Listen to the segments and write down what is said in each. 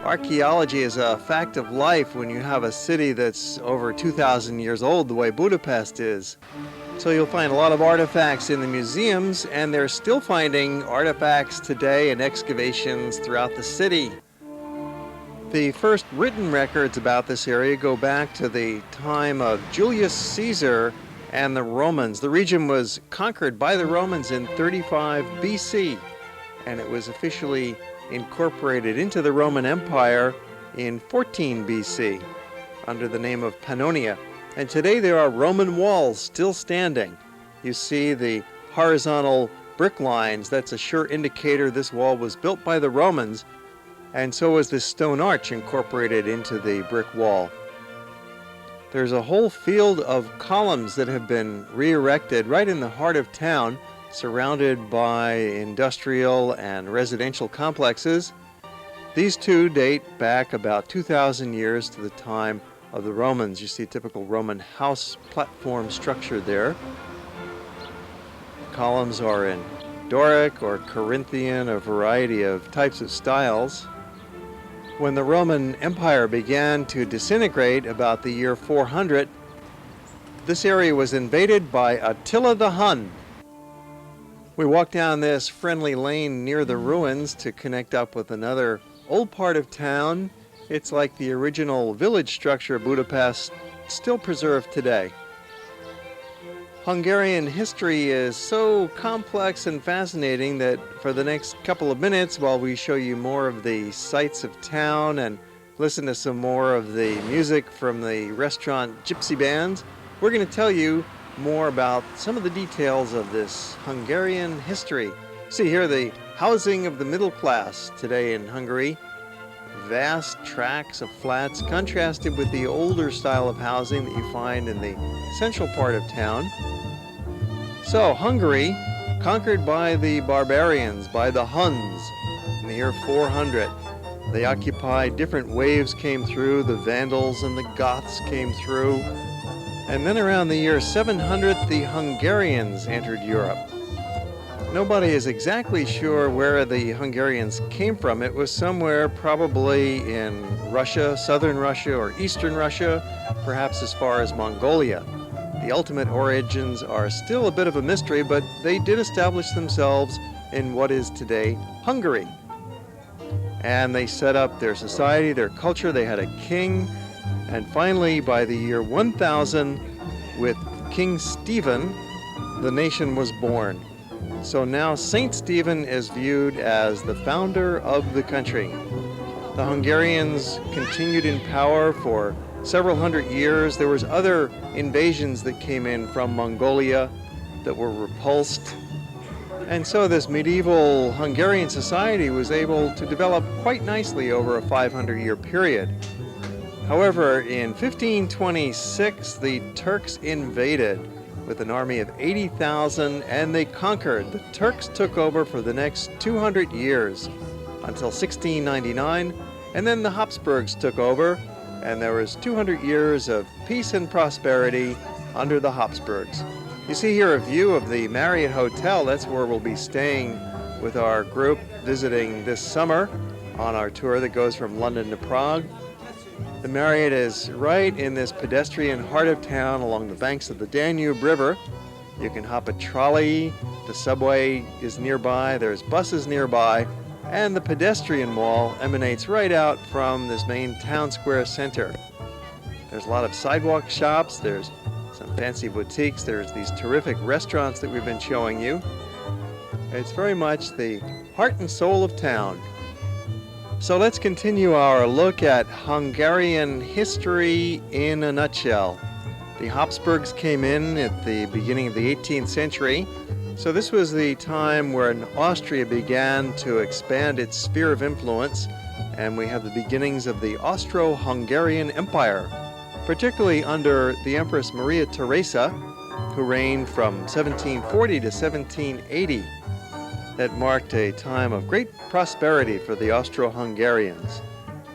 Archaeology is a fact of life when you have a city that's over 2,000 years old, the way Budapest is. So you'll find a lot of artifacts in the museums, and they're still finding artifacts today and excavations throughout the city. The first written records about this area go back to the time of Julius Caesar and the Romans. The region was conquered by the Romans in 35 BC, and it was officially incorporated into the Roman Empire in 14 BC under the name of Pannonia. And today there are Roman walls still standing. You see the horizontal brick lines. That's a sure indicator this wall was built by the Romans, and so was this stone arch incorporated into the brick wall. There's a whole field of columns that have been re-erected right in the heart of town, surrounded by industrial and residential complexes. These two date back about 2,000 years to the time of the Romans. You see a typical Roman house platform structure there. Columns are in Doric or Corinthian, a variety of types of styles. When the Roman Empire began to disintegrate about the year 400, this area was invaded by Attila the Hun. We walk down this friendly lane near the ruins to connect up with another old part of town. It's like the original village structure of Budapest, still preserved today. Hungarian history is so complex and fascinating that for the next couple of minutes, while we show you more of the sights of town and listen to some more of the music from the restaurant Gypsy Bands, we're going to tell you more about some of the details of this Hungarian history. See here the housing of the middle class today in Hungary. Vast tracts of flats contrasted with the older style of housing that you find in the central part of town. So Hungary, conquered by the barbarians, by the Huns in the year 400. They occupied, different waves came through, the Vandals and the Goths came through. And then around the year 700, the Hungarians entered Europe. Nobody is exactly sure where the Hungarians came from. It was somewhere probably in Russia, southern Russia or eastern Russia, perhaps as far as Mongolia. The ultimate origins are still a bit of a mystery, but they did establish themselves in what is today Hungary. And they set up their society, their culture. They had a king. And finally, by the year 1000, with King Stephen, the nation was born. So now Saint Stephen is viewed as the founder of the country. The Hungarians continued in power for several hundred years. There was other invasions that came in from Mongolia that were repulsed. And so this medieval Hungarian society was able to develop quite nicely over a 500-year period. However, in 1526, the Turks invaded with an army of 80,000, and they conquered. The Turks took over for the next 200 years until 1699, and then the Habsburgs took over, and there was 200 years of peace and prosperity under the Habsburgs. You see here a view of the Marriott Hotel. That's where we'll be staying with our group visiting this summer on our tour that goes from London to Prague. The Marriott is right in this pedestrian heart of town along the banks of the Danube River. You can hop a trolley, the subway is nearby, there's buses nearby, and the pedestrian wall emanates right out from this main town square center. There's a lot of sidewalk shops, there's some fancy boutiques, there's these terrific restaurants that we've been showing you. It's very much the heart and soul of town. So let's continue our look at Hungarian history in a nutshell. The Habsburgs came in at the beginning of the 18th century. So this was the time when Austria began to expand its sphere of influence, and we have the beginnings of the Austro-Hungarian Empire, particularly under the Empress Maria Theresa, who reigned from 1740 to 1780. That marked a time of great prosperity for the Austro-Hungarians,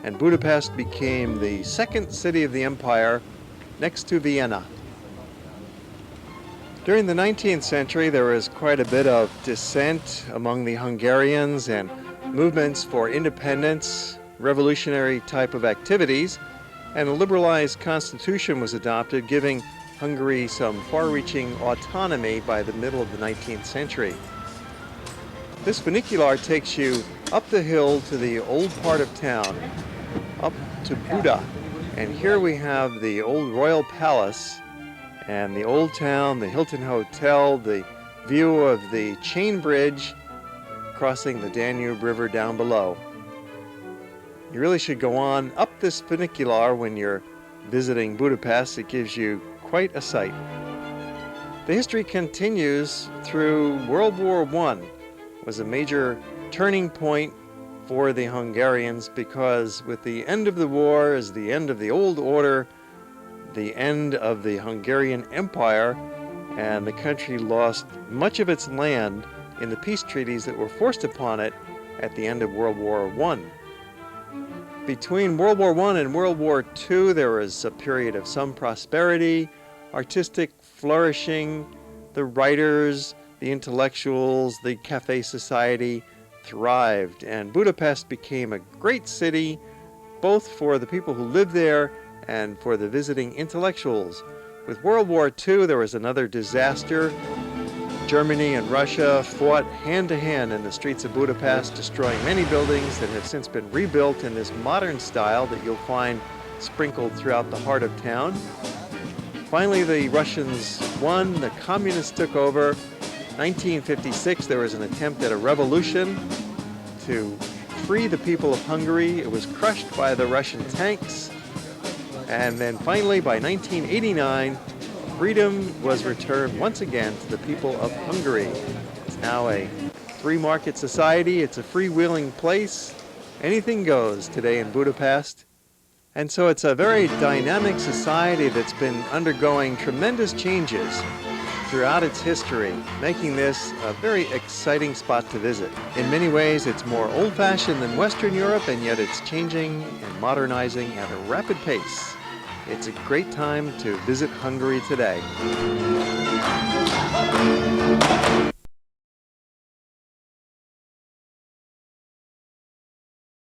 and Budapest became the second city of the empire next to Vienna. During the 19th century, there was quite a bit of dissent among the Hungarians and movements for independence revolutionary type of activities, and a liberalized constitution was adopted, giving Hungary some far-reaching autonomy by the middle of the 19th century. This funicular takes you up the hill to the old part of town, up to Buda. And here we have the old royal palace and the old town, the Hilton Hotel, the view of the chain bridge crossing the Danube River down below. You really should go on up this funicular when you're visiting Budapest. It gives you quite a sight. The history continues through World War I. Was a major turning point for the Hungarians, because with the end of the war is the end of the old order, the end of the Hungarian Empire, and the country lost much of its land in the peace treaties that were forced upon it at the end of World War I. Between World War I and World War II, there was a period of some prosperity, artistic flourishing. The writers, the intellectuals, the cafe society thrived, and Budapest became a great city, both for the people who lived there and for the visiting intellectuals. With World War II, there was another disaster. Germany and Russia fought hand-to-hand in the streets of Budapest, destroying many buildings that have since been rebuilt in this modern style that you'll find sprinkled throughout the heart of town. Finally, the Russians won, the communists took over. 1956, there was an attempt at a revolution to free the people of Hungary. It was crushed by the Russian tanks. And then finally, by 1989, freedom was returned once again to the people of Hungary. It's now a free market society. It's a freewheeling place. Anything goes today in Budapest. And so it's a very dynamic society that's been undergoing tremendous changes throughout its history, making this a very exciting spot to visit. In many ways, it's more old-fashioned than Western Europe, and yet it's changing and modernizing at a rapid pace. It's a great time to visit Hungary today.